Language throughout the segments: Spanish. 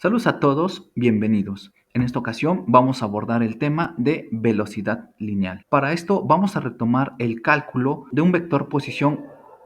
Saludos a todos, bienvenidos. En esta ocasión vamos a abordar el tema de velocidad lineal. Para esto vamos a retomar el cálculo de un vector posición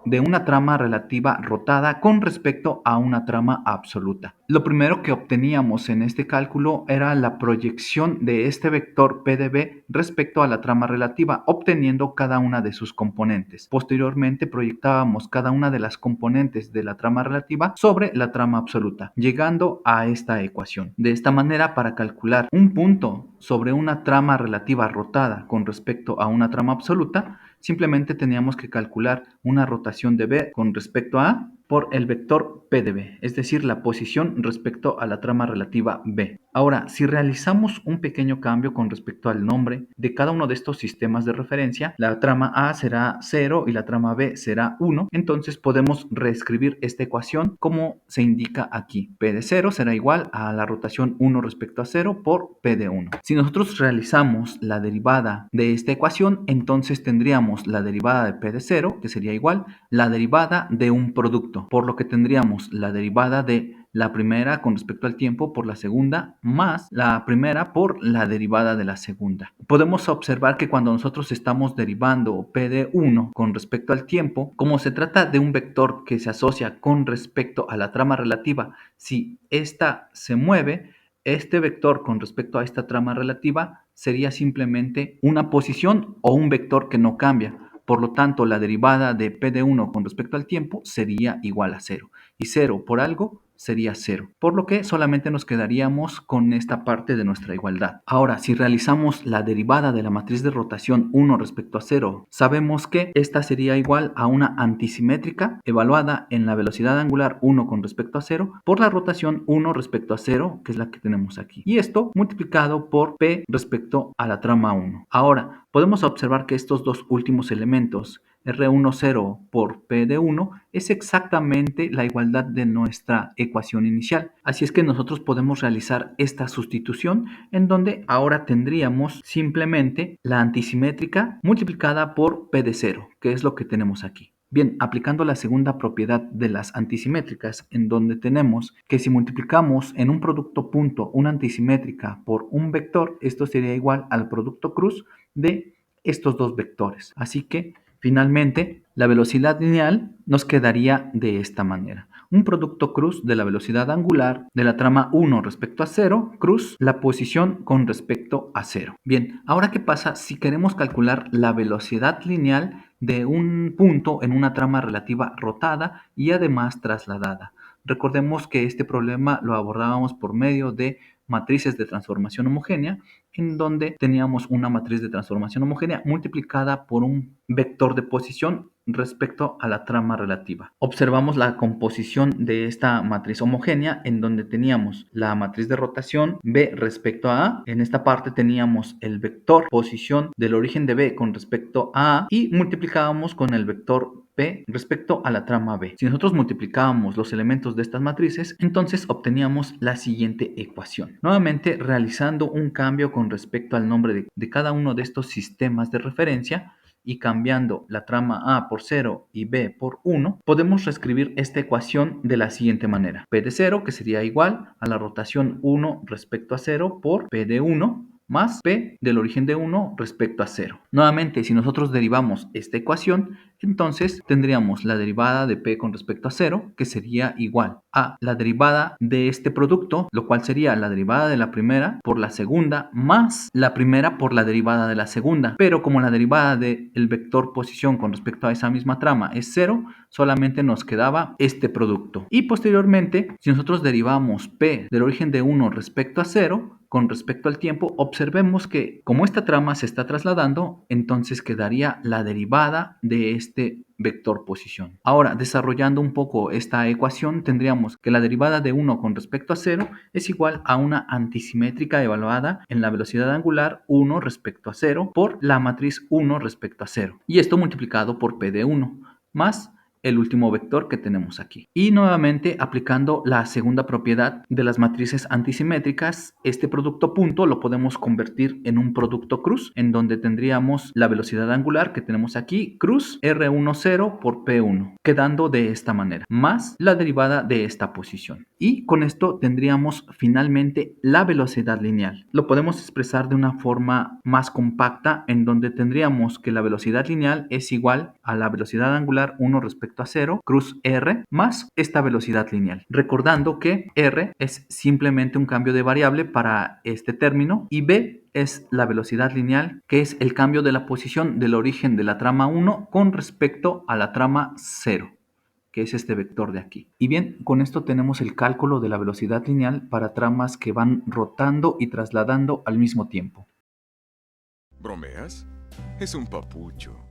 de una trama relativa rotada con respecto a una trama absoluta. Lo primero que obteníamos en este cálculo era la proyección de este vector P de B respecto a la trama relativa, obteniendo cada una de sus componentes. Posteriormente proyectábamos cada una de las componentes de la trama relativa sobre la trama absoluta, llegando a esta ecuación. De esta manera, para calcular un punto sobre una trama relativa rotada con respecto a una trama absoluta, simplemente teníamos que calcular una rotación de B con respecto a A por el vector P de B, es decir, la posición respecto a la trama relativa B. Ahora, si realizamos un pequeño cambio con respecto al nombre de cada uno de estos sistemas de referencia, la trama A será 0 y la trama B será 1, entonces podemos reescribir esta ecuación como se indica aquí. P de 0 será igual a la rotación 1 respecto a 0 por P de 1. Si nosotros realizamos la derivada de esta ecuación, entonces tendríamos la derivada de P de 0, que sería igual la derivada de un producto, por lo que tendríamos la derivada de la primera con respecto al tiempo por la segunda más la primera por la derivada de la segunda. Podemos observar que cuando nosotros estamos derivando P de 1 con respecto al tiempo, como se trata de un vector que se asocia con respecto a la trama relativa, si ésta se mueve, este vector con respecto a esta trama relativa sería simplemente una posición o un vector que no cambia. Por lo tanto, la derivada de P de 1 con respecto al tiempo sería igual a 0. Y 0 por algo sería 0. Por lo que solamente nos quedaríamos con esta parte de nuestra igualdad. Ahora, si realizamos la derivada de la matriz de rotación 1 respecto a 0, sabemos que esta sería igual a una antisimétrica evaluada en la velocidad angular 1 con respecto a 0 por la rotación 1 respecto a 0, que es la que tenemos aquí. Y esto multiplicado por P respecto a la trama 1. Ahora, podemos observar que estos dos últimos elementos, R10 por P de 1, es exactamente la igualdad de nuestra ecuación inicial. Así es que nosotros podemos realizar esta sustitución en donde ahora tendríamos simplemente la antisimétrica multiplicada por P de 0, que es lo que tenemos aquí. Bien, aplicando la segunda propiedad de las antisimétricas, en donde tenemos que si multiplicamos en un producto punto una antisimétrica por un vector, esto sería igual al producto cruz de estos dos vectores. Así que finalmente la velocidad lineal nos quedaría de esta manera. Un producto cruz de la velocidad angular de la trama 1 respecto a 0, cruz la posición con respecto a 0. Bien, ahora ¿qué pasa si queremos calcular la velocidad lineal de un punto en una trama relativa rotada y además trasladada? Recordemos que este problema lo abordábamos por medio de matrices de transformación homogénea, en donde teníamos una matriz de transformación homogénea multiplicada por un vector de posición respecto a la trama relativa. Observamos la composición de esta matriz homogénea en donde teníamos la matriz de rotación B respecto a A. En esta parte teníamos el vector posición del origen de B con respecto a A y multiplicábamos con el vector P respecto a la trama B. Si nosotros multiplicábamos los elementos de estas matrices, entonces obteníamos la siguiente ecuación. Nuevamente, realizando un cambio con respecto al nombre de cada uno de estos sistemas de referencia, y cambiando la trama A por 0 y B por 1, podemos reescribir esta ecuación de la siguiente manera. P de 0, que sería igual a la rotación 1 respecto a 0 por P de 1 más P del origen de 1 respecto a 0. Nuevamente, si nosotros derivamos esta ecuación, entonces tendríamos la derivada de P con respecto a 0, que sería igual a la derivada de este producto, lo cual sería la derivada de la primera por la segunda más la primera por la derivada de la segunda. Pero como la derivada del vector posición con respecto a esa misma trama es 0, solamente nos quedaba este producto. Y posteriormente, si nosotros derivamos P del origen de 1 respecto a 0, con respecto al tiempo, observemos que como esta trama se está trasladando, entonces quedaría la derivada de este vector posición. Ahora, desarrollando un poco esta ecuación, tendríamos que la derivada de 1 con respecto a 0 es igual a una antisimétrica evaluada en la velocidad angular 1 respecto a 0 por la matriz 1 respecto a 0. Y esto multiplicado por P de 1 más el último vector que tenemos aquí. Y nuevamente aplicando la segunda propiedad de las matrices antisimétricas, este producto punto lo podemos convertir en un producto cruz, en donde tendríamos la velocidad angular que tenemos aquí, cruz R10 por P1, quedando de esta manera, más la derivada de esta posición. Y con esto tendríamos finalmente la velocidad lineal. Lo podemos expresar de una forma más compacta, en donde tendríamos que la velocidad lineal es igual a la velocidad angular 1 respecto a 0, cruz R, más esta velocidad lineal. Recordando que R es simplemente un cambio de variable para este término y B es la velocidad lineal, que es el cambio de la posición del origen de la trama 1 con respecto a la trama 0, que es este vector de aquí. Y bien, con esto tenemos el cálculo de la velocidad lineal para tramas que van rotando y trasladando al mismo tiempo. ¿Bromeas? Es un papucho.